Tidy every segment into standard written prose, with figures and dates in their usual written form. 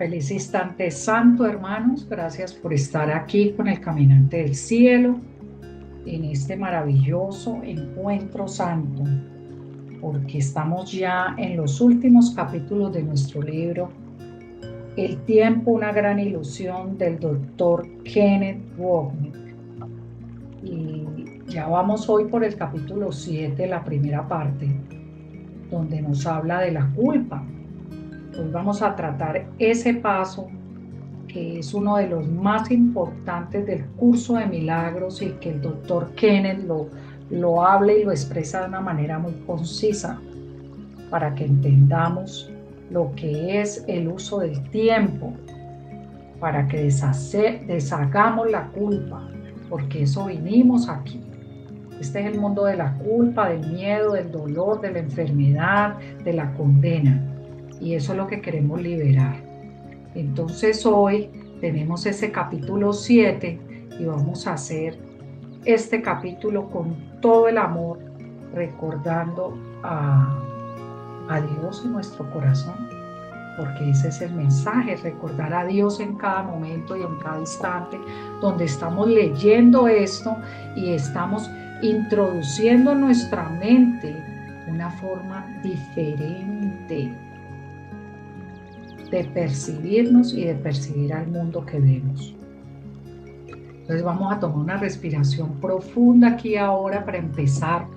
Feliz instante santo, hermanos. Gracias por estar aquí con el Caminante del Cielo en este maravilloso encuentro santo, porque estamos ya en los últimos capítulos de nuestro libro, El tiempo, una gran ilusión, del doctor Kenneth Wapnick. Y ya vamos hoy por el capítulo 7, la primera parte, donde nos habla de la culpa. Hoy vamos a tratar ese paso que es uno de los más importantes del curso de milagros y que el doctor Kenneth lo habla y lo expresa de una manera muy concisa para que entendamos lo que es el uso del tiempo, para que deshagamos la culpa, porque eso vinimos aquí. Este es el mundo de la culpa, del miedo, del dolor, de la enfermedad, de la condena. Y eso es lo que queremos liberar. Entonces hoy tenemos ese capítulo 7 y vamos a hacer este capítulo con todo el amor, recordando a Dios en nuestro corazón, porque ese es el mensaje, recordar a Dios en cada momento y en cada instante, donde estamos leyendo esto y estamos introduciendo en nuestra mente una forma diferente de percibirnos y de percibir al mundo que vemos. Entonces vamos a tomar una respiración profunda aquí ahora para empezar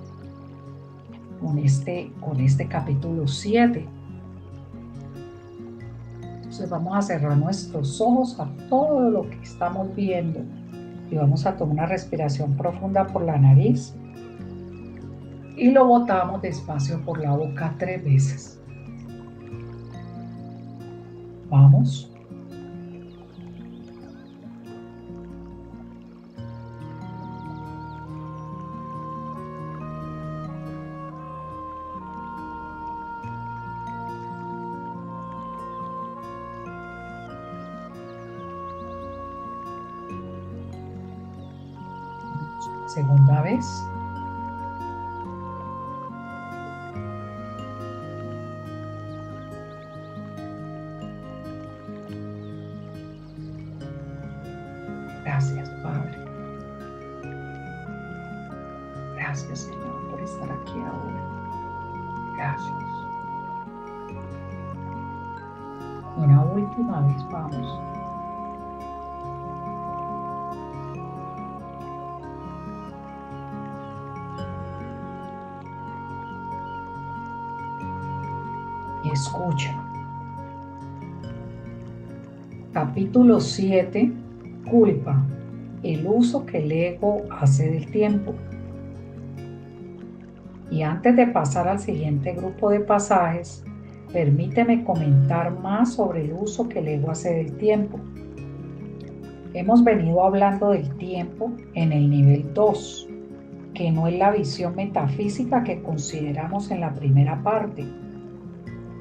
con este capítulo 7. Entonces vamos a cerrar nuestros ojos a todo lo que estamos viendo y vamos a tomar una respiración profunda por la nariz y lo botamos despacio por la boca 3 veces. Vamos. Segunda vez. Gracias, Padre. Gracias, Señor, por estar aquí ahora. Gracias. Una última vez, vamos. Y escucha. Capítulo 7. Culpa, el uso que el ego hace del tiempo. Y antes de pasar al siguiente grupo de pasajes, permíteme comentar más sobre el uso que el ego hace del tiempo. Hemos venido hablando del tiempo en el nivel 2, que no es la visión metafísica que consideramos en la primera parte.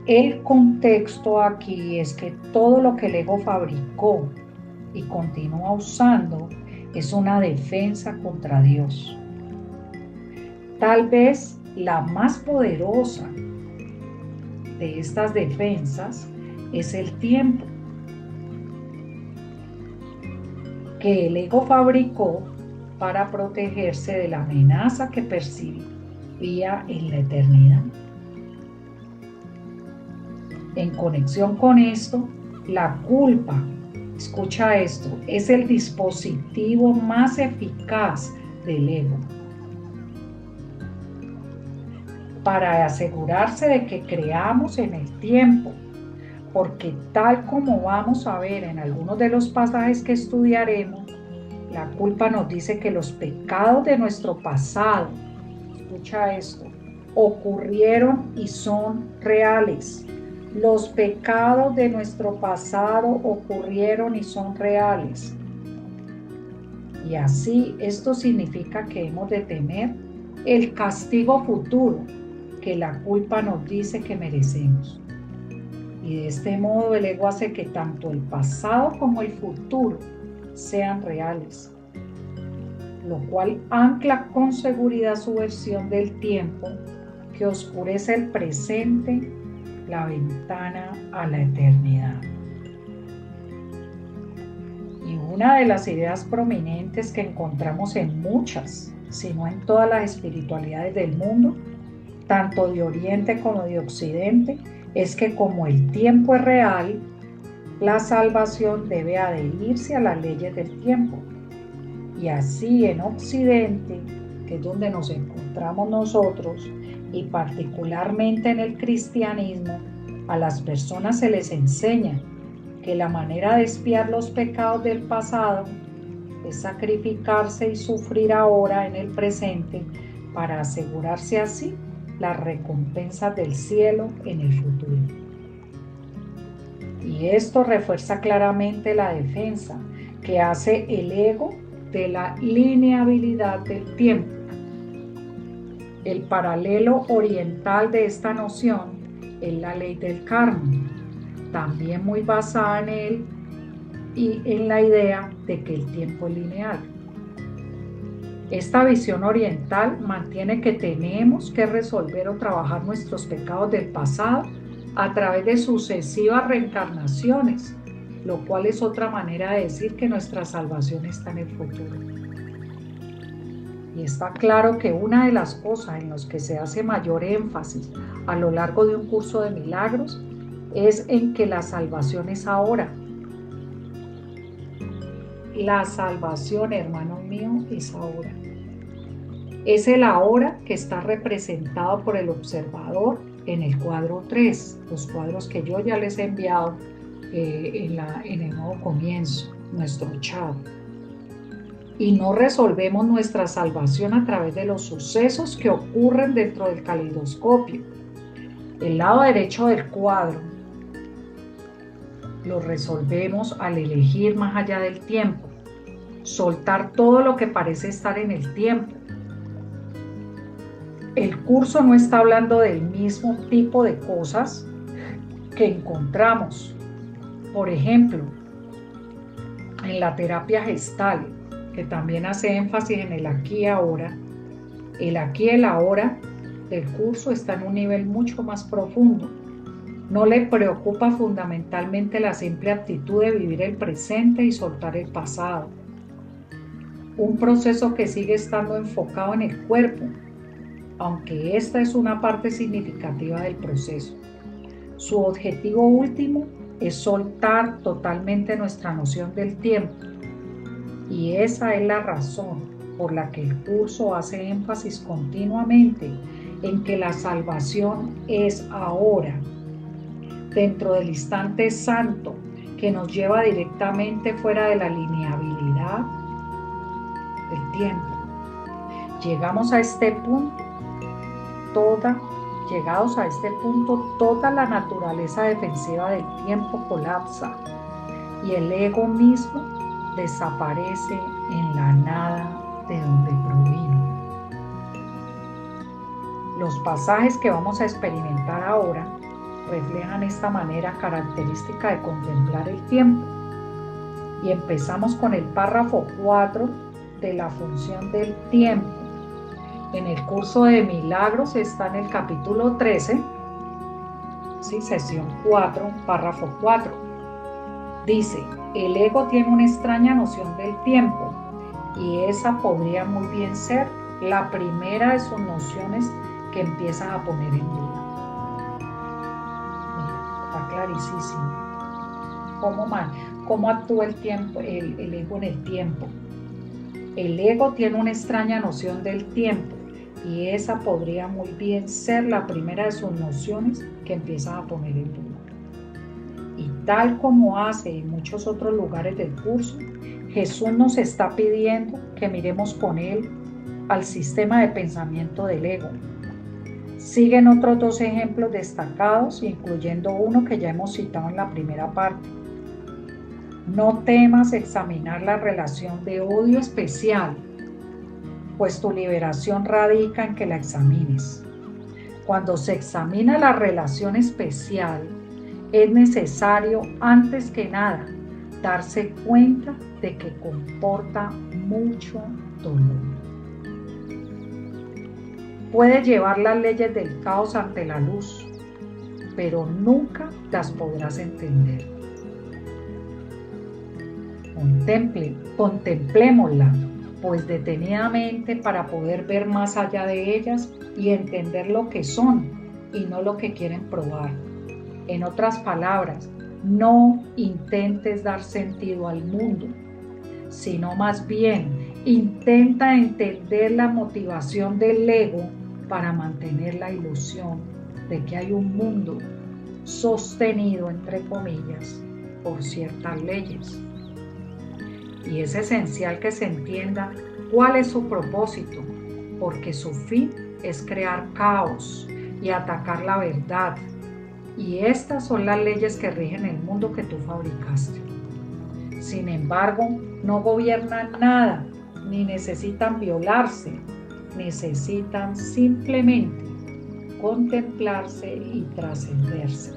El contexto aquí es que todo lo que el ego fabricó y continúa usando es una defensa contra Dios. Tal vez la más poderosa de estas defensas es el tiempo, que el ego fabricó para protegerse de la amenaza que percibía en la eternidad. En conexión con esto, la culpa, escucha esto, es el dispositivo más eficaz del ego para asegurarse de que creamos en el tiempo, porque tal como vamos a ver en algunos de los pasajes que estudiaremos, la culpa nos dice que los pecados de nuestro pasado, escucha esto, ocurrieron y son reales. Los pecados de nuestro pasado ocurrieron y son reales. Y así esto significa que hemos de temer el castigo futuro que la culpa nos dice que merecemos. Y de este modo el ego hace que tanto el pasado como el futuro sean reales, lo cual ancla con seguridad su versión del tiempo que oscurece el presente, la ventana a la eternidad. Una de las ideas prominentes que encontramos en muchas, si no en todas las espiritualidades del mundo, tanto de Oriente como de Occidente, es que como el tiempo es real, la salvación debe adherirse a las leyes del tiempo. Y así en Occidente, que es donde nos encontramos nosotros, y particularmente en el cristianismo, a las personas se les enseña que la manera de expiar los pecados del pasado es sacrificarse y sufrir ahora en el presente para asegurarse así las recompensas del cielo en el futuro. Y esto refuerza claramente la defensa que hace el ego de la lineabilidad del tiempo. El paralelo oriental de esta noción es la ley del karma, también muy basada en él y en la idea de que el tiempo es lineal. Esta visión oriental mantiene que tenemos que resolver o trabajar nuestros pecados del pasado a través de sucesivas reencarnaciones, lo cual es otra manera de decir que nuestra salvación está en el futuro. Y está claro que una de las cosas en las que se hace mayor énfasis a lo largo de un curso de milagros es en que la salvación es ahora. La salvación, hermano mío, es ahora. Es el ahora que está representado por el observador en el cuadro 3, los cuadros que yo ya les he enviado en el nuevo comienzo, nuestro chat. Y no resolvemos nuestra salvación a través de los sucesos que ocurren dentro del caleidoscopio. El lado derecho del cuadro lo resolvemos al elegir más allá del tiempo, soltar todo lo que parece estar en el tiempo. El curso no está hablando del mismo tipo de cosas que encontramos, por ejemplo, en la terapia gestal, que también hace énfasis en el aquí y ahora. El aquí y el ahora del curso está en un nivel mucho más profundo. No le preocupa fundamentalmente la simple actitud de vivir el presente y soltar el pasado. Un proceso que sigue estando enfocado en el cuerpo, aunque esta es una parte significativa del proceso. Su objetivo último es soltar totalmente nuestra noción del tiempo. Y esa es la razón por la que el curso hace énfasis continuamente en que la salvación es ahora, dentro del instante santo que nos lleva directamente fuera de la lineabilidad del tiempo. Llegados a este punto, toda la naturaleza defensiva del tiempo colapsa y el ego mismo desaparece en la nada de donde provino. Los pasajes que vamos a experimentar ahora reflejan esta manera característica de contemplar el tiempo. Y empezamos con el párrafo 4 de la función del tiempo. En el curso de milagros está en el capítulo 13, ¿sí? Sesión 4, párrafo 4. Dice: el ego tiene una extraña noción del tiempo y esa podría muy bien ser la primera de sus nociones que empiezas a poner en duda. Mira, está clarísimo. ¿Cómo actúa el tiempo, el ego en el tiempo? El ego tiene una extraña noción del tiempo y esa podría muy bien ser la primera de sus nociones que empiezas a poner en duda. Y tal como hace en muchos otros lugares del curso, Jesús nos está pidiendo que miremos con él al sistema de pensamiento del ego. Siguen otros dos ejemplos destacados, incluyendo uno que ya hemos citado en la primera parte. No temas examinar la relación de odio especial, pues tu liberación radica en que la examines. Cuando se examina la relación especial, es necesario, antes que nada, darse cuenta de que comporta mucho dolor. Puede llevar las leyes del caos ante la luz, pero nunca las podrás entender. Contemplémosla, pues detenidamente para poder ver más allá de ellas y entender lo que son y no lo que quieren probar. En otras palabras, no intentes dar sentido al mundo, sino más bien intenta entender la motivación del ego para mantener la ilusión de que hay un mundo sostenido, entre comillas, por ciertas leyes. Y es esencial que se entienda cuál es su propósito, porque su fin es crear caos y atacar la verdad. Y estas son las leyes que rigen el mundo que tú fabricaste. Sin embargo, no gobiernan nada, ni necesitan violarse, necesitan simplemente contemplarse y trascenderse.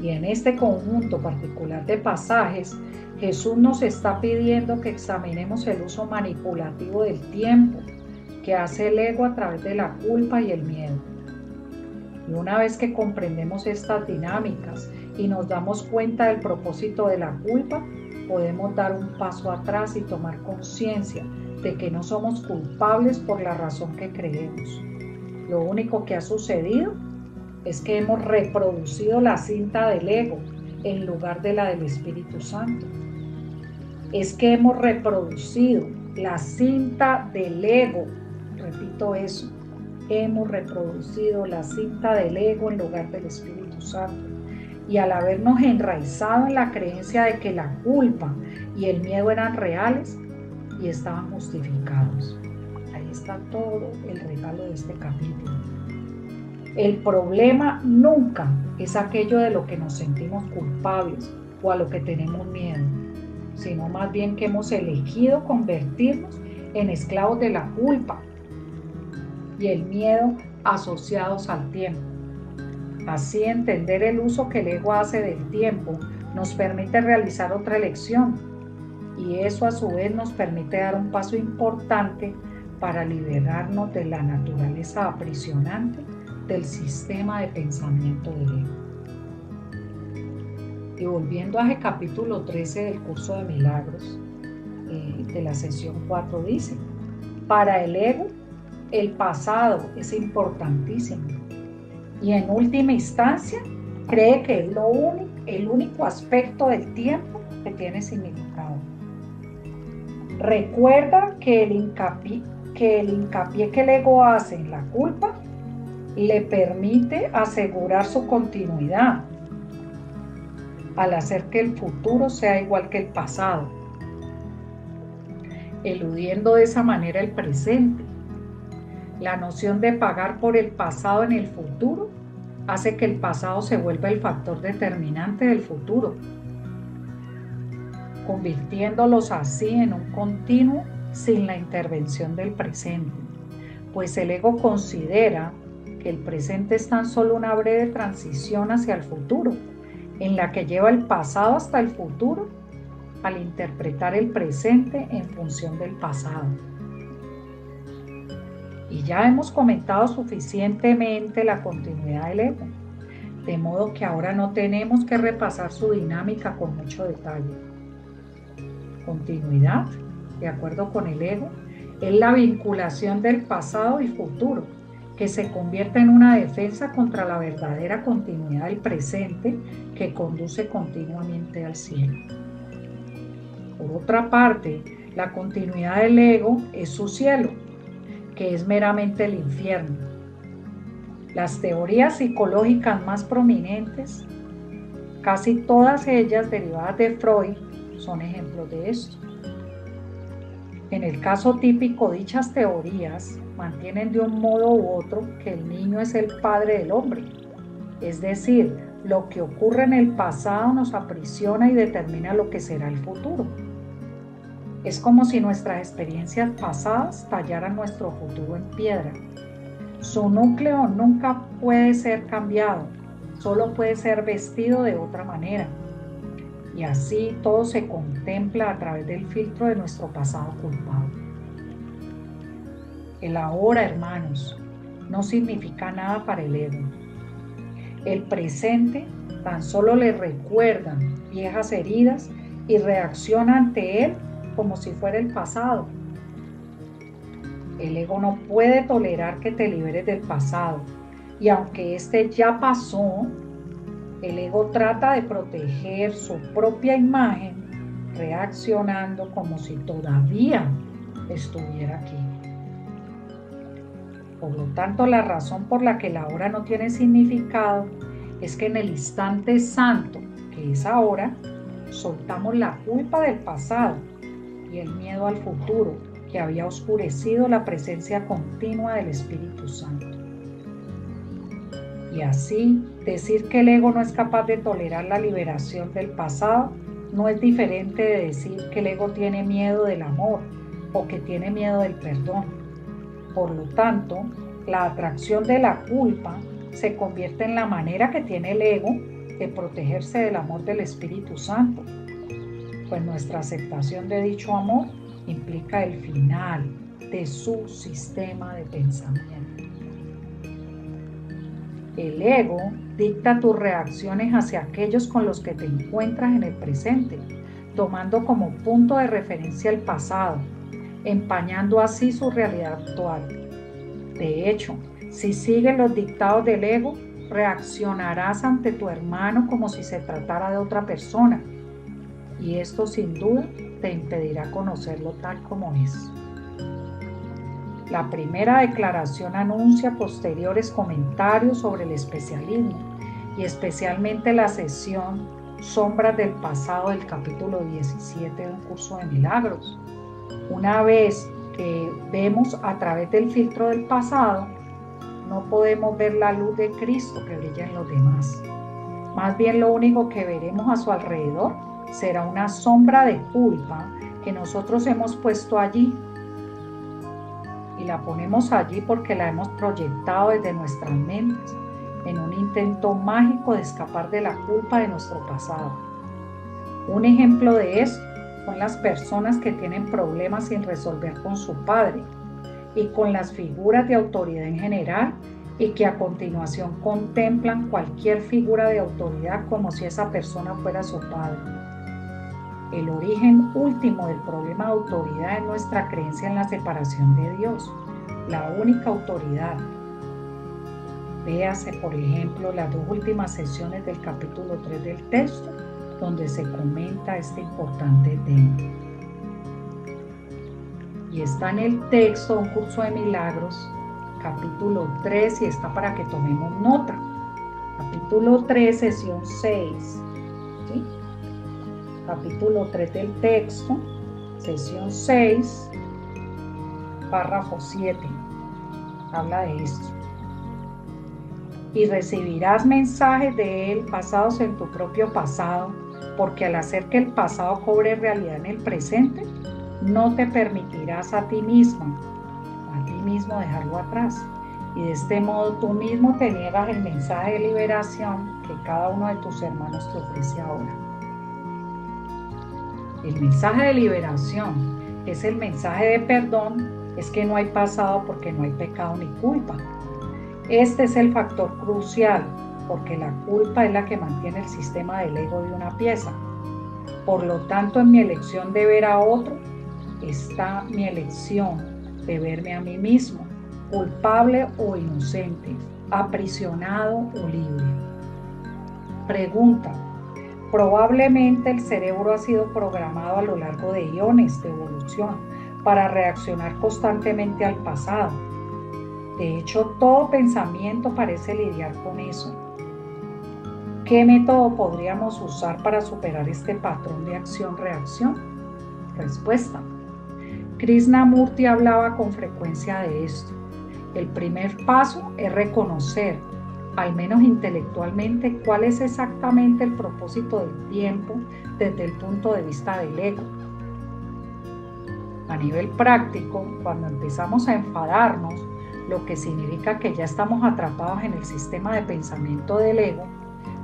Y en este conjunto particular de pasajes, Jesús nos está pidiendo que examinemos el uso manipulativo del tiempo que hace el ego a través de la culpa y el miedo. Y una vez que comprendemos estas dinámicas y nos damos cuenta del propósito de la culpa, podemos dar un paso atrás y tomar conciencia de que no somos culpables por la razón que creemos. Lo único que ha sucedido es que hemos reproducido la cinta del ego en lugar de la del Espíritu Santo. Es que hemos reproducido la cinta del ego, repito eso, hemos reproducido la cinta del ego en lugar del Espíritu Santo. Y al habernos enraizado en la creencia de que la culpa y el miedo eran reales y estaban justificados. Ahí está todo el regalo de este capítulo. El problema nunca es aquello de lo que nos sentimos culpables o a lo que tenemos miedo, sino más bien que hemos elegido convertirnos en esclavos de la culpa y el miedo asociados al tiempo. Así, entender el uso que el ego hace del tiempo nos permite realizar otra elección, y eso a su vez nos permite dar un paso importante para liberarnos de la naturaleza aprisionante del sistema de pensamiento del ego. Y volviendo a ese capítulo 13 del curso de milagros, de la sesión 4, dice: para el ego, el pasado es importantísimo y en última instancia cree que es el único aspecto del tiempo que tiene significado. Recuerda que el hincapié que el ego hace en la culpa le permite asegurar su continuidad al hacer que el futuro sea igual que el pasado, eludiendo de esa manera el presente. La noción de pagar por el pasado en el futuro hace que el pasado se vuelva el factor determinante del futuro, convirtiéndolos así en un continuo sin la intervención del presente, pues el ego considera que el presente es tan solo una breve transición hacia el futuro, en la que lleva el pasado hasta el futuro al interpretar el presente en función del pasado. Y ya hemos comentado suficientemente la continuidad del ego, de modo que ahora no tenemos que repasar su dinámica con mucho detalle. Continuidad, de acuerdo con el ego, es la vinculación del pasado y futuro, que se convierte en una defensa contra la verdadera continuidad del presente que conduce continuamente al cielo. Por otra parte, la continuidad del ego es su cielo, que es meramente el infierno. Las teorías psicológicas más prominentes, casi todas ellas derivadas de Freud, son ejemplos de esto. En el caso típico, dichas teorías mantienen de un modo u otro que el niño es el padre del hombre, es decir, lo que ocurre en el pasado nos aprisiona y determina lo que será el futuro. Es como si nuestras experiencias pasadas tallaran nuestro futuro en piedra. Su núcleo nunca puede ser cambiado, solo puede ser vestido de otra manera. Y así todo se contempla a través del filtro de nuestro pasado culpable. El ahora, hermanos, no significa nada para el ego. El presente tan solo le recuerdan viejas heridas y reacciona ante él como si fuera el pasado. El ego no puede tolerar que te liberes del pasado, y aunque este ya pasó, el ego trata de proteger su propia imagen, reaccionando como si todavía estuviera aquí. Por lo tanto, la razón por la que la hora no tiene significado es que en el instante santo, que es ahora, soltamos la culpa del pasado y el miedo al futuro que había oscurecido la presencia continua del Espíritu Santo. Y así, decir que el ego no es capaz de tolerar la liberación del pasado no es diferente de decir que el ego tiene miedo del amor o que tiene miedo del perdón. Por lo tanto, la atracción de la culpa se convierte en la manera que tiene el ego de protegerse del amor del Espíritu Santo, pues nuestra aceptación de dicho amor implica el final de su sistema de pensamiento. El ego dicta tus reacciones hacia aquellos con los que te encuentras en el presente, tomando como punto de referencia el pasado, empañando así su realidad actual. De hecho, si sigues los dictados del ego, reaccionarás ante tu hermano como si se tratara de otra persona, y esto sin duda te impedirá conocerlo tal como es. La primera declaración anuncia posteriores comentarios sobre el especialismo y especialmente la sesión Sombras del Pasado del capítulo 17 de Un Curso de Milagros. Una vez que vemos a través del filtro del pasado, no podemos ver la luz de Cristo que brilla en los demás. Más bien lo único que veremos a su alrededor será una sombra de culpa que nosotros hemos puesto allí. Y la ponemos allí porque la hemos proyectado desde nuestras mentes en un intento mágico de escapar de la culpa de nuestro pasado. Un ejemplo de esto son las personas que tienen problemas sin resolver con su padre y con las figuras de autoridad en general y que a continuación contemplan cualquier figura de autoridad como si esa persona fuera su padre. El origen último del problema de autoridad es nuestra creencia en la separación de Dios, la única autoridad. Véase, por ejemplo, las dos últimas sesiones del capítulo 3 del texto, donde se comenta este importante tema. Y está en el texto Un Curso de Milagros, capítulo 3, y está para que tomemos nota. Capítulo 3, sesión 6. ¿Sí? Capítulo 3 del texto, sesión 6, párrafo 7. Habla de esto. Y recibirás mensajes de él basados en tu propio pasado, porque al hacer que el pasado cobre realidad en el presente, no te permitirás a ti mismo dejarlo atrás. Y de este modo tú mismo te niegas el mensaje de liberación que cada uno de tus hermanos te ofrece ahora. El mensaje de liberación es el mensaje de perdón, es que no hay pasado porque no hay pecado ni culpa. Este es el factor crucial, porque la culpa es la que mantiene el sistema del ego de una pieza. Por lo tanto, en mi elección de ver a otro, está mi elección de verme a mí mismo, culpable o inocente, aprisionado o libre. Pregunta. Probablemente el cerebro ha sido programado a lo largo de eones de evolución para reaccionar constantemente al pasado. De hecho, todo pensamiento parece lidiar con eso. ¿Qué método podríamos usar para superar este patrón de acción-reacción? Respuesta. Krishnamurti hablaba con frecuencia de esto. El primer paso es reconocer, al menos intelectualmente, cuál es exactamente el propósito del tiempo desde el punto de vista del ego. A nivel práctico, cuando empezamos a enfadarnos, lo que significa que ya estamos atrapados en el sistema de pensamiento del ego,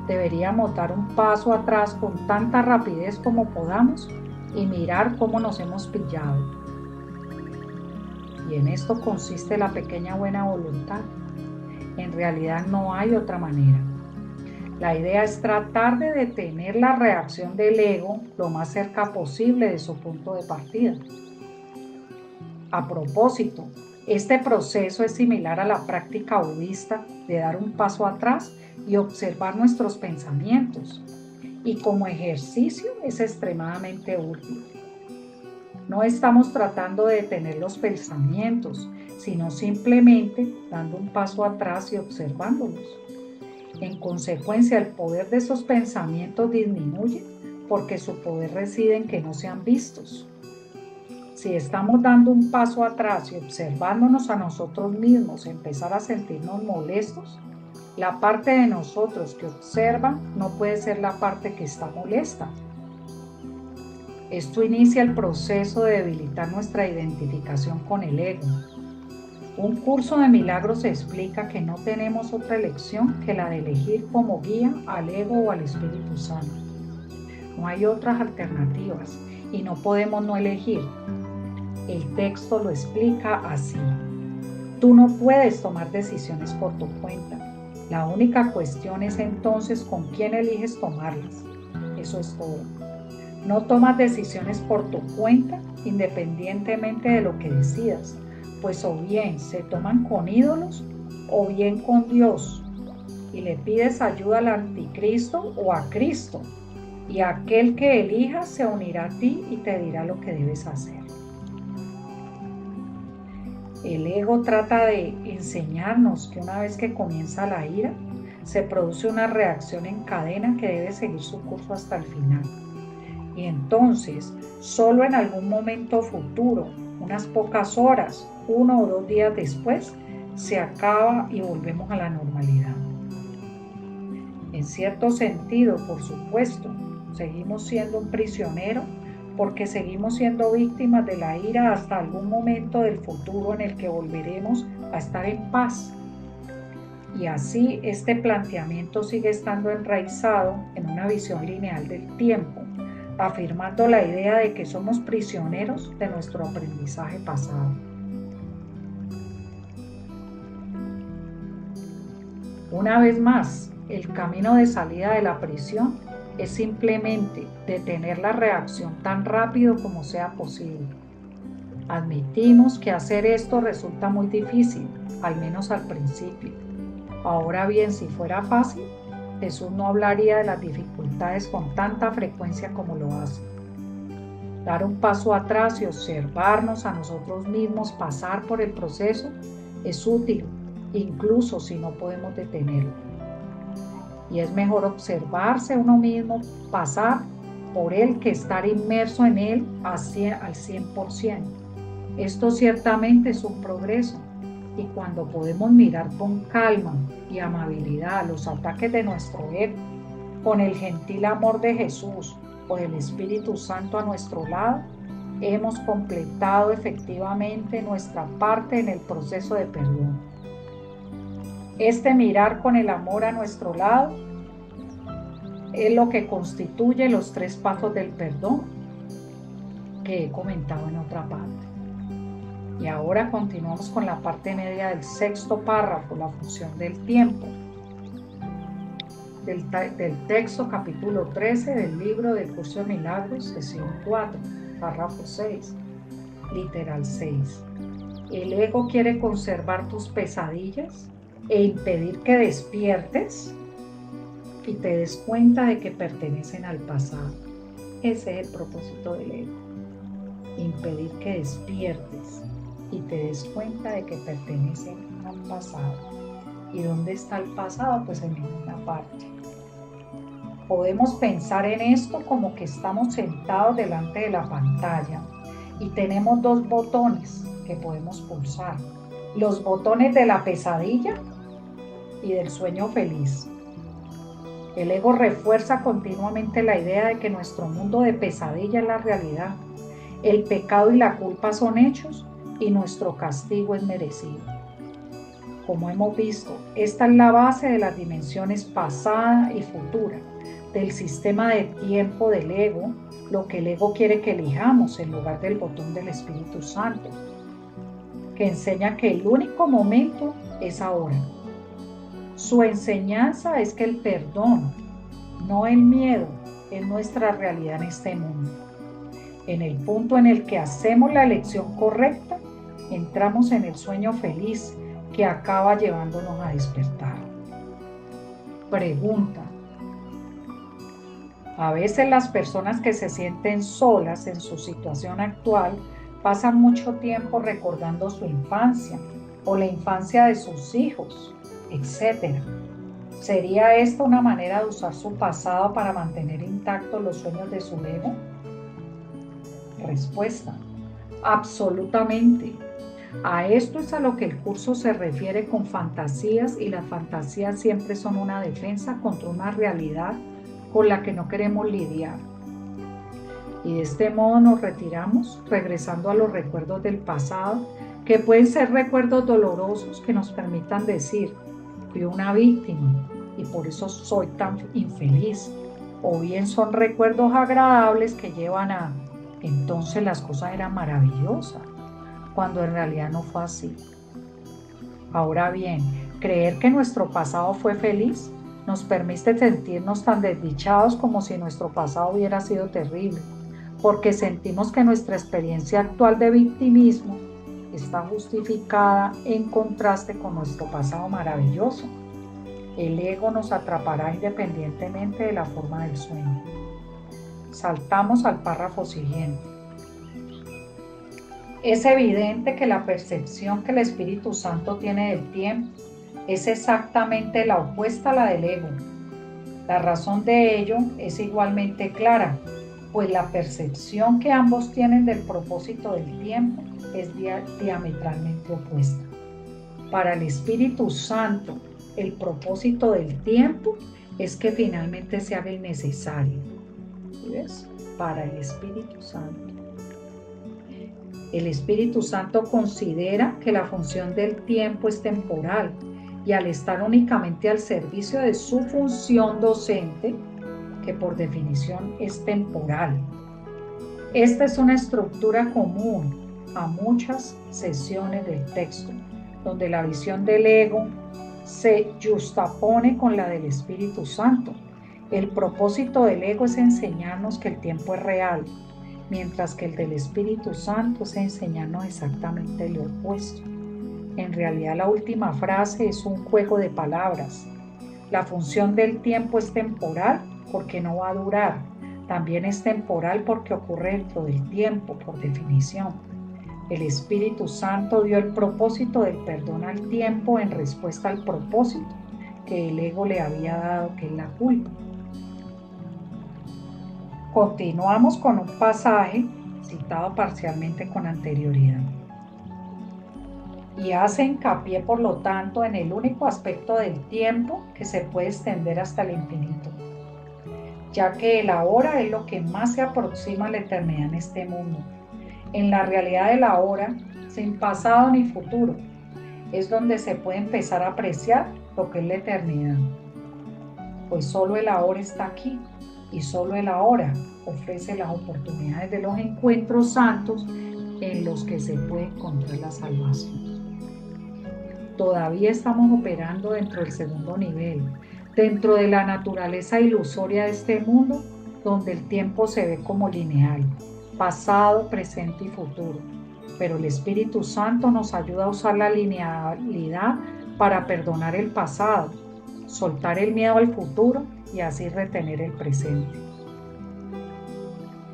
deberíamos dar un paso atrás con tanta rapidez como podamos y mirar cómo nos hemos pillado. Y en esto consiste la pequeña buena voluntad. En realidad no hay otra manera. La idea es tratar de detener la reacción del ego lo más cerca posible de su punto de partida. A propósito, este proceso es similar a la práctica budista de dar un paso atrás y observar nuestros pensamientos, y como ejercicio es extremadamente útil. No estamos tratando de detener los pensamientos, sino simplemente dando un paso atrás y observándolos. En consecuencia, el poder de esos pensamientos disminuye porque su poder reside en que no sean vistos. Si estamos dando un paso atrás y observándonos a nosotros mismos, empezar a sentirnos molestos, la parte de nosotros que observa no puede ser la parte que está molesta. Esto inicia el proceso de debilitar nuestra identificación con el ego. Un curso de milagros explica que no tenemos otra elección que la de elegir como guía al ego o al Espíritu Santo. No hay otras alternativas y no podemos no elegir. El texto lo explica así. Tú no puedes tomar decisiones por tu cuenta. La única cuestión es entonces con quién eliges tomarlas. Eso es todo. No tomas decisiones por tu cuenta independientemente de lo que decidas, pues o bien se toman con ídolos o bien con Dios, y le pides ayuda al anticristo o a Cristo, y aquel que elijas se unirá a ti y te dirá lo que debes hacer. El ego trata de enseñarnos que una vez que comienza la ira, se produce una reacción en cadena que debe seguir su curso hasta el final. Y entonces, solo en algún momento futuro, unas pocas horas, 1 o 2 días después, se acaba y volvemos a la normalidad. En cierto sentido, por supuesto, seguimos siendo un prisionero porque seguimos siendo víctimas de la ira hasta algún momento del futuro en el que volveremos a estar en paz. Y así este planteamiento sigue estando enraizado en una visión lineal del tiempo, afirmando la idea de que somos prisioneros de nuestro aprendizaje pasado. Una vez más, el camino de salida de la prisión es simplemente detener la reacción tan rápido como sea posible. Admitimos que hacer esto resulta muy difícil, al menos al principio. Ahora bien, si fuera fácil, Jesús no hablaría de las dificultades con tanta frecuencia como lo hace. Dar un paso atrás y observarnos a nosotros mismos pasar por el proceso es útil, incluso si no podemos detenerlo. Y es mejor observarse a uno mismo pasar por él que estar inmerso en él al 100%. Esto ciertamente es un progreso. Y cuando podemos mirar con calma y amabilidad los ataques de nuestro ego, con el gentil amor de Jesús o del Espíritu Santo a nuestro lado, hemos completado efectivamente nuestra parte en el proceso de perdón. Este mirar con el amor a nuestro lado es lo que constituye los 3 pasos del perdón que he comentado en otra parte. Y ahora continuamos con la parte media del 6º párrafo, la función del tiempo, del texto capítulo 13 del libro del Curso de Milagros, sesión 4, párrafo 6, literal 6. El ego quiere conservar tus pesadillas e impedir que despiertes y te des cuenta de que pertenecen al pasado. Ese es el propósito del ego, impedir que despiertes y te des cuenta de que pertenecen al pasado. ¿Y dónde está el pasado? Pues en ninguna parte. Podemos pensar en esto como que estamos sentados delante de la pantalla y tenemos 2 botones que podemos pulsar. Los botones de la pesadilla y del sueño feliz. El ego refuerza continuamente la idea de que nuestro mundo de pesadilla es la realidad. El pecado y la culpa son hechos y nuestro castigo es merecido. Como hemos visto, esta es la base de las dimensiones pasada y futura, del sistema de tiempo del ego, lo que el ego quiere que elijamos en lugar del botón del Espíritu Santo, que enseña que el único momento es ahora. Su enseñanza es que el perdón, no el miedo, es nuestra realidad en este mundo. En el punto en el que hacemos la elección correcta, entramos en el sueño feliz que acaba llevándonos a despertar. Pregunta. A veces las personas que se sienten solas en su situación actual pasan mucho tiempo recordando su infancia o la infancia de sus hijos, etc. ¿Sería esta una manera de usar su pasado para mantener intactos los sueños de su ego? Respuesta: absolutamente. A esto es a lo que el curso se refiere con fantasías, y las fantasías siempre son una defensa contra una realidad con la que no queremos lidiar. Y de este modo nos retiramos, regresando a los recuerdos del pasado, que pueden ser recuerdos dolorosos que nos permitan decir: fui una víctima y por eso soy tan infeliz. O bien son recuerdos agradables que llevan a: entonces las cosas eran maravillosas, cuando en realidad no fue así. Ahora bien, creer que nuestro pasado fue feliz nos permite sentirnos tan desdichados como si nuestro pasado hubiera sido terrible, porque sentimos que nuestra experiencia actual de victimismo está justificada en contraste con nuestro pasado maravilloso. El ego nos atrapará independientemente de la forma del sueño. Saltamos al párrafo siguiente. Es evidente que la percepción que el Espíritu Santo tiene del tiempo es exactamente la opuesta a la del ego. La razón de ello es igualmente clara, pues la percepción que ambos tienen del propósito del tiempo es diametralmente opuesta. Para el Espíritu Santo, el propósito del tiempo es que finalmente se haga innecesario. ¿Ves? Para el Espíritu Santo. El Espíritu Santo considera que la función del tiempo es temporal, y al estar únicamente al servicio de su función docente, que por definición es temporal. Esta es una estructura común a muchas sesiones del texto, donde la visión del ego se justapone con la del Espíritu Santo. El propósito del ego es enseñarnos que el tiempo es real, mientras que el del Espíritu Santo es enseñarnos exactamente lo opuesto. En realidad, la última frase es un juego de palabras. La función del tiempo es temporal porque no va a durar. También es temporal porque ocurre dentro del tiempo, por definición. El Espíritu Santo dio el propósito del perdón al tiempo en respuesta al propósito que el ego le había dado, que es la culpa. Continuamos con un pasaje citado parcialmente con anterioridad. Y hace hincapié, por lo tanto, en el único aspecto del tiempo que se puede extender hasta el infinito, ya que el ahora es lo que más se aproxima a la eternidad en este mundo. En la realidad del ahora, sin pasado ni futuro, es donde se puede empezar a apreciar lo que es la eternidad. Pues solo el ahora está aquí, y solo el ahora ofrece las oportunidades de los encuentros santos en los que se puede encontrar la salvación. Todavía estamos operando dentro del segundo nivel, dentro de la naturaleza ilusoria de este mundo, donde el tiempo se ve como lineal, pasado, presente y futuro. Pero el Espíritu Santo nos ayuda a usar la linealidad para perdonar el pasado, soltar el miedo al futuro y así retener el presente.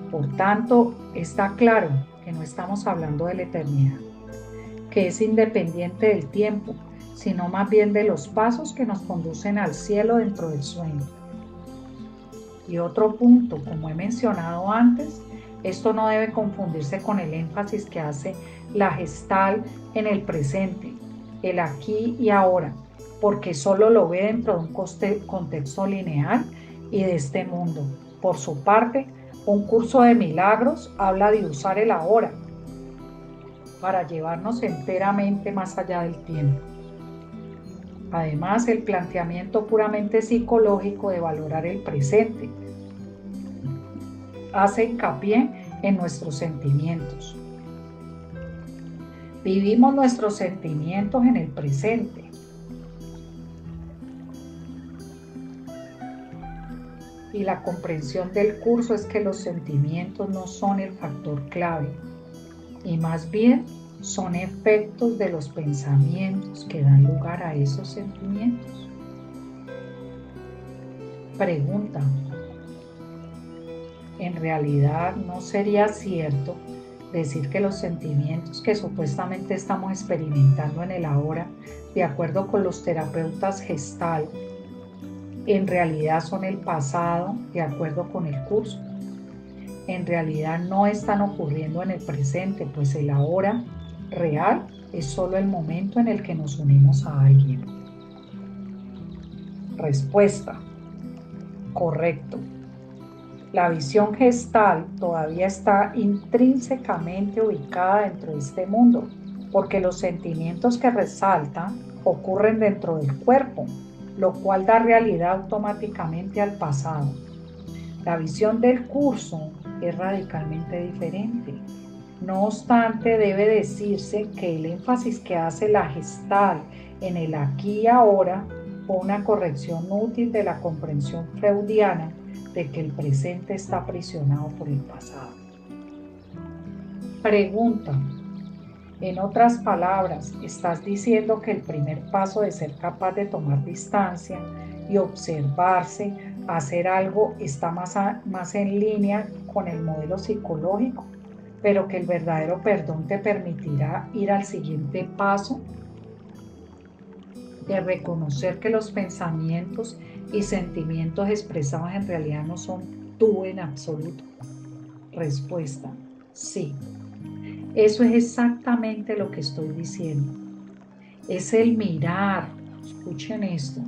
Por tanto, está claro que no estamos hablando de la eternidad, que es independiente del tiempo, sino más bien de los pasos que nos conducen al cielo dentro del sueño. Y otro punto, como he mencionado antes, esto no debe confundirse con el énfasis que hace la Gestalt en el presente, el aquí y ahora, porque solo lo ve dentro de un contexto lineal y de este mundo. Por su parte, un curso de milagros habla de usar el ahora para llevarnos enteramente más allá del tiempo. Además, el planteamiento puramente psicológico de valorar el presente hace hincapié en nuestros sentimientos. Vivimos nuestros sentimientos en el presente. Y la comprensión del curso es que los sentimientos no son el factor clave, y más bien son efectos de los pensamientos que dan lugar a esos sentimientos. Pregunta: ¿en realidad no sería cierto decir que los sentimientos que supuestamente estamos experimentando en el ahora, de acuerdo con los terapeutas Gestalt, en realidad son el pasado, de acuerdo con el curso? En realidad no están ocurriendo en el presente, pues el ahora real es solo el momento en el que nos unimos a alguien. Respuesta: correcto. La visión gestal todavía está intrínsecamente ubicada dentro de este mundo, porque los sentimientos que resaltan ocurren dentro del cuerpo, lo cual da realidad automáticamente al pasado. La visión del curso es radicalmente diferente. No obstante, debe decirse que el énfasis que hace la Gestalt en el aquí y ahora fue una corrección útil de la comprensión freudiana de que el presente está aprisionado por el pasado. Pregunta: en otras palabras, ¿estás diciendo que el primer paso de ser capaz de tomar distancia y observarse, hacer algo, está más en línea con el modelo psicológico, pero que el verdadero perdón te permitirá ir al siguiente paso de reconocer que los pensamientos y sentimientos expresados en realidad no son tú en absoluto? Respuesta: sí. Eso es exactamente lo que estoy diciendo. Es el mirar, escuchen esto,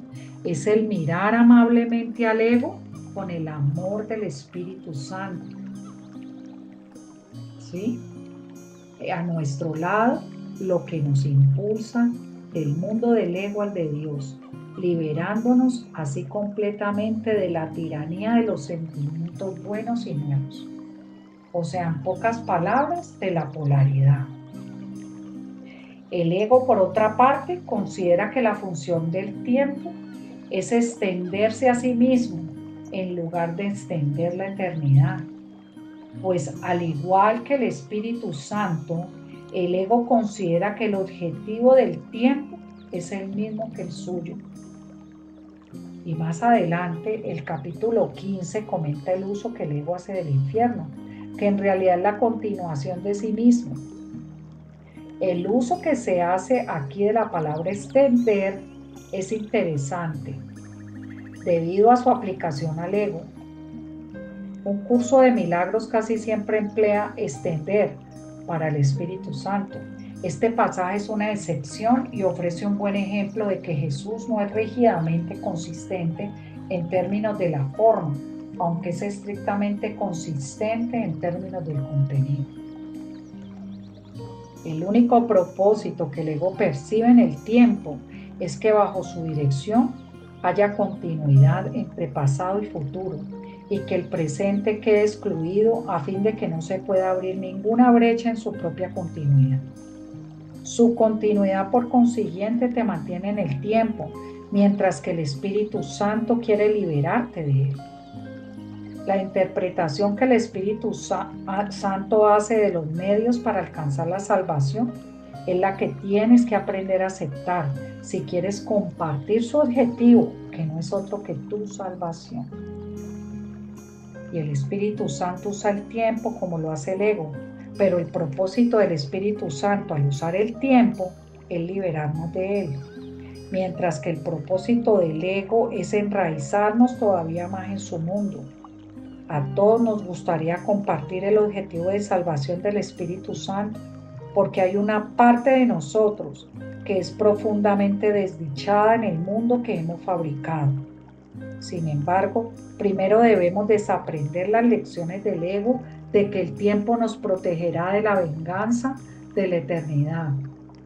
es el mirar amablemente al ego con el amor del Espíritu Santo. ¿Sí? A nuestro lado, lo que nos impulsa del mundo del ego al de Dios, liberándonos así completamente de la tiranía de los sentimientos buenos y malos. O sea, en pocas palabras, de la polaridad. El ego, por otra parte, considera que la función del tiempo es extenderse a sí mismo en lugar de extender la eternidad. Pues al igual que el Espíritu Santo, el ego considera que el objetivo del tiempo es el mismo que el suyo. Y más adelante, el capítulo 15 comenta el uso que el ego hace del infierno, que en realidad es la continuación de sí mismo. El uso que se hace aquí de la palabra extender es interesante, debido a su aplicación al ego. Un curso de milagros casi siempre emplea extender para el Espíritu Santo. Este pasaje es una excepción y ofrece un buen ejemplo de que Jesús no es rígidamente consistente en términos de la forma, aunque es estrictamente consistente en términos del contenido. El único propósito que el ego percibe en el tiempo es que bajo su dirección haya continuidad entre pasado y futuro, y que el presente quede excluido a fin de que no se pueda abrir ninguna brecha en su propia continuidad. Su continuidad, por consiguiente, te mantiene en el tiempo, mientras que el Espíritu Santo quiere liberarte de él. La interpretación que el Espíritu Santo hace de los medios para alcanzar la salvación es la que tienes que aprender a aceptar si quieres compartir su objetivo, que no es otro que tu salvación. Y el Espíritu Santo usa el tiempo como lo hace el ego, pero el propósito del Espíritu Santo al usar el tiempo es liberarnos de él, mientras que el propósito del ego es enraizarnos todavía más en su mundo. A todos nos gustaría compartir el objetivo de salvación del Espíritu Santo, porque hay una parte de nosotros que es profundamente desdichada en el mundo que hemos fabricado. Sin embargo, primero debemos desaprender las lecciones del ego de que el tiempo nos protegerá de la venganza de la eternidad.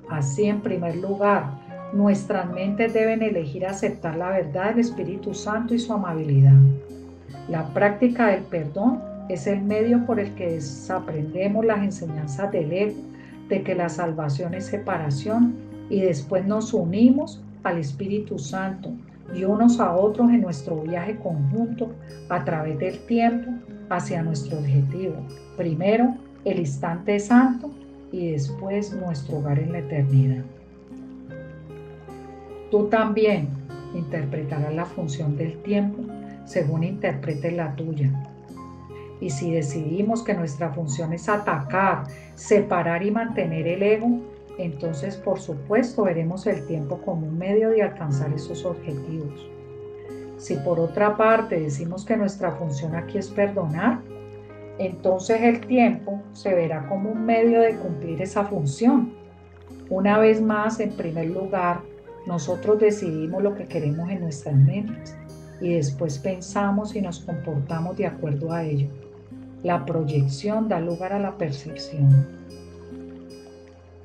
Así, en primer lugar, nuestras mentes deben elegir aceptar la verdad del Espíritu Santo y su amabilidad. La práctica del perdón es el medio por el que desaprendemos las enseñanzas del ego de que la salvación es separación, y después nos unimos al Espíritu Santo y unos a otros en nuestro viaje conjunto a través del tiempo hacia nuestro objetivo. Primero, el instante santo y después nuestro hogar en la eternidad. Tú también interpretarás la función del tiempo según interpretes la tuya. Y si decidimos que nuestra función es atacar, separar y mantener el ego, entonces por supuesto veremos el tiempo como un medio de alcanzar esos objetivos. Si por otra parte decimos que nuestra función aquí es perdonar, entonces el tiempo se verá como un medio de cumplir esa función. Una vez más, en primer lugar, nosotros decidimos lo que queremos en nuestras mentes y después pensamos y nos comportamos de acuerdo a ello. La proyección da lugar a la percepción.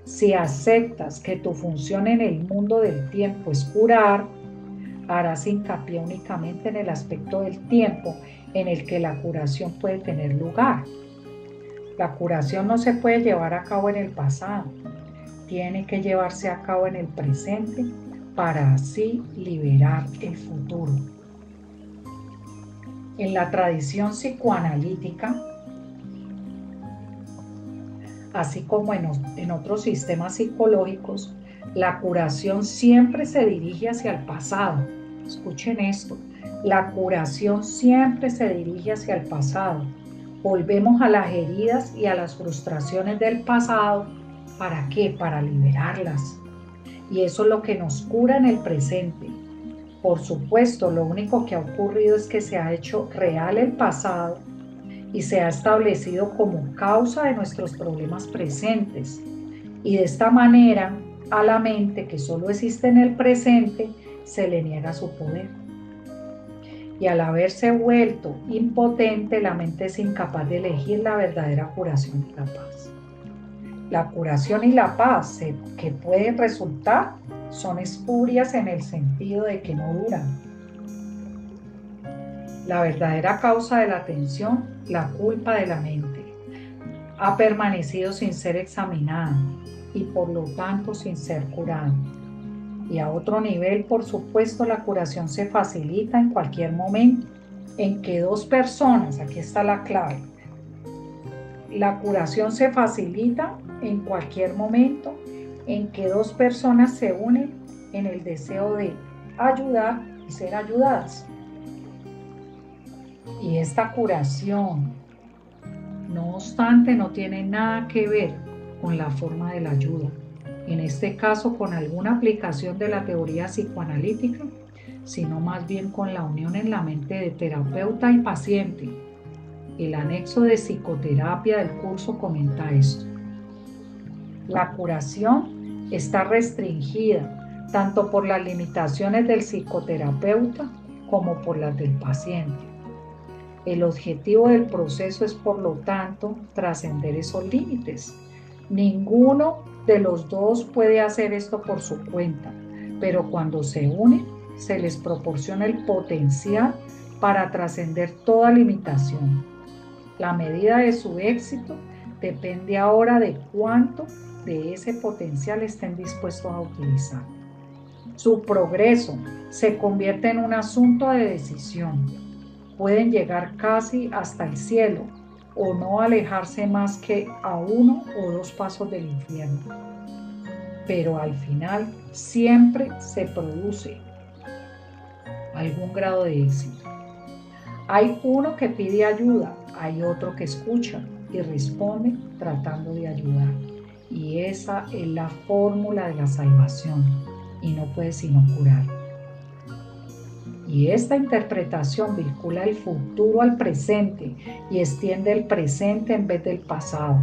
Si aceptas que tu función en el mundo del tiempo es curar, harás hincapié únicamente en el aspecto del tiempo en el que la curación puede tener lugar. La curación no se puede llevar a cabo en el pasado, tiene que llevarse a cabo en el presente para así liberar el futuro. En la tradición psicoanalítica, así como en otros sistemas psicológicos, la curación siempre se dirige hacia el pasado. Escuchen esto, la curación siempre se dirige hacia el pasado. Volvemos a las heridas y a las frustraciones del pasado. ¿Para qué? Para liberarlas. Y eso es lo que nos cura en el presente. Por supuesto, lo único que ha ocurrido es que se ha hecho real el pasado y se ha establecido como causa de nuestros problemas presentes. Y de esta manera, a la mente que solo existe en el presente, se le niega su poder. Y al haberse vuelto impotente, la mente es incapaz de elegir la verdadera curación y la paz. La curación y la paz que pueden resultar son espurias en el sentido de que no duran. La verdadera causa de la tensión, la culpa de la mente, ha permanecido sin ser examinada y por lo tanto sin ser curada. Y a otro nivel, por supuesto, la curación se facilita en cualquier momento en que dos personas, aquí está la clave, la curación se facilita en cualquier momento en que dos personas se unen en el deseo de ayudar y ser ayudadas. Y esta curación, no obstante, no tiene nada que ver con la forma de la ayuda. En este caso, con alguna aplicación de la teoría psicoanalítica, sino más bien con la unión en la mente de terapeuta y paciente. El anexo de psicoterapia del curso comenta esto. La curación está restringida tanto por las limitaciones del psicoterapeuta como por las del paciente. El objetivo del proceso es, por lo tanto, trascender esos límites. Ninguno de los dos puede hacer esto por su cuenta, pero cuando se unen, se les proporciona el potencial para trascender toda limitación. La medida de su éxito depende ahora de cuánto de ese potencial estén dispuestos a utilizar. Su progreso se convierte en un asunto de decisión. Pueden llegar casi hasta el cielo o no alejarse más que a 1 o 2 pasos del infierno. Pero al final siempre se produce algún grado de éxito. Hay uno que pide ayuda, hay otro que escucha y responde tratando de ayudar. Y esa es la fórmula de la salvación y no puede sino curar. Y esta interpretación vincula el futuro al presente y extiende el presente en vez del pasado.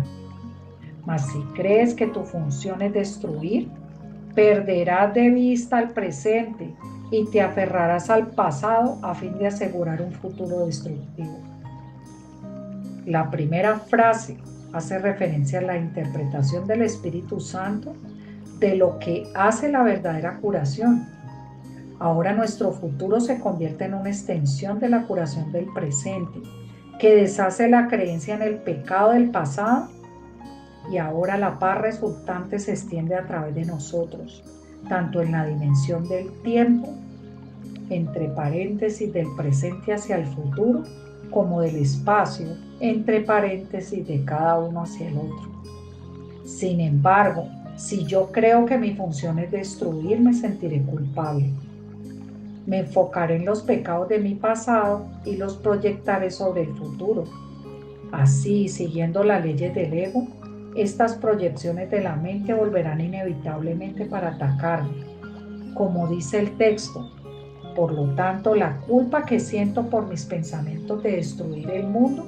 Mas si crees que tu función es destruir, perderás de vista el presente y te aferrarás al pasado a fin de asegurar un futuro destructivo. La primera frase hace referencia a la interpretación del Espíritu Santo de lo que hace la verdadera curación. Ahora nuestro futuro se convierte en una extensión de la curación del presente, que deshace la creencia en el pecado del pasado, y ahora la paz resultante se extiende a través de nosotros, tanto en la dimensión del tiempo entre paréntesis del presente hacia el futuro, como del espacio, entre paréntesis de cada uno hacia el otro. Sin embargo, si yo creo que mi función es destruir, me sentiré culpable. Me enfocaré en los pecados de mi pasado y los proyectaré sobre el futuro. Así, siguiendo las leyes del ego, estas proyecciones de la mente volverán inevitablemente para atacarme. Como dice el texto, por lo tanto, la culpa que siento por mis pensamientos de destruir el mundo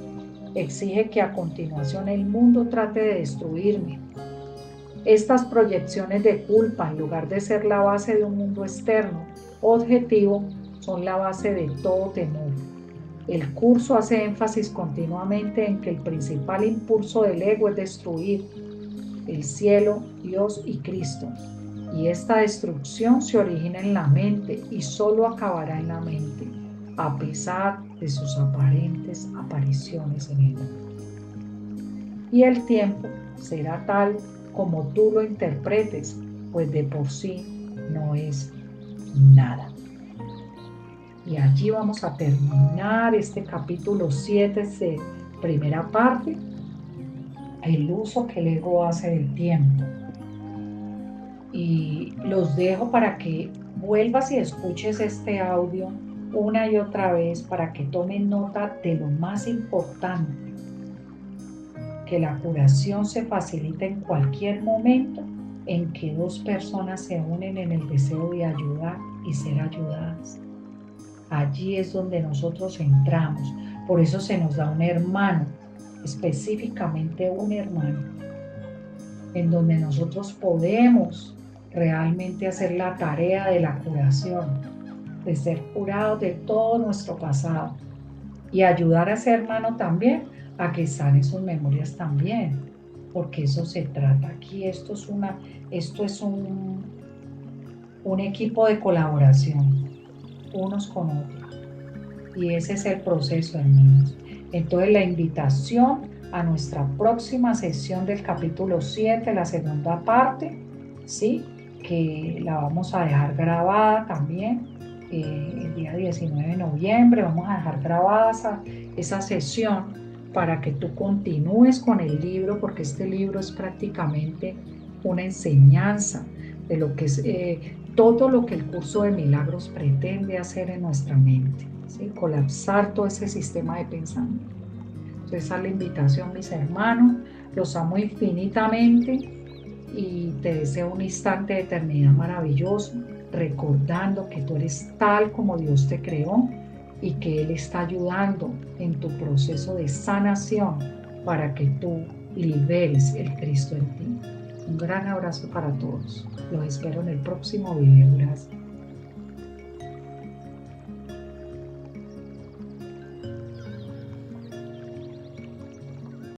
exige que a continuación el mundo trate de destruirme. Estas proyecciones de culpa, en lugar de ser la base de un mundo externo objetivo, son la base de todo temor. El curso hace énfasis continuamente en que el principal impulso del ego es destruir el cielo, Dios y Cristo. Y esta destrucción se origina en la mente y solo acabará en la mente, a pesar de sus aparentes apariciones en ella. Y el tiempo será tal como tú lo interpretes, pues de por sí no es nada. Y allí vamos a terminar este capítulo 7 de primera parte, el uso que el ego hace del tiempo. Y los dejo para que vuelvas y escuches este audio una y otra vez para que tomen nota de lo más importante, que la curación se facilita en cualquier momento en que dos personas se unen en el deseo de ayudar y ser ayudadas. Allí es donde nosotros entramos, por eso se nos da un hermano, específicamente un hermano, en donde nosotros podemos realmente hacer la tarea de la curación, de ser curados de todo nuestro pasado y ayudar a ese hermano también a que sane sus memorias también, porque eso se trata aquí. Esto es un equipo de colaboración, unos con otros, y ese es el proceso, hermanos. Entonces la invitación a nuestra próxima sesión del capítulo 7, la segunda parte, ¿sí? Que la vamos a dejar grabada también el día 19 de noviembre. Vamos a dejar grabada esa sesión para que tú continúes con el libro, porque este libro es prácticamente una enseñanza de lo que es todo lo que el curso de milagros pretende hacer en nuestra mente, ¿sí? Colapsar todo ese sistema de pensamiento. Entonces, esa es la invitación, mis hermanos. Los amo infinitamente y te deseo un instante de eternidad maravilloso, recordando que tú eres tal como Dios te creó y que Él está ayudando en tu proceso de sanación para que tú liberes el Cristo en ti. Un gran abrazo para todos. Los espero en el próximo video. Gracias.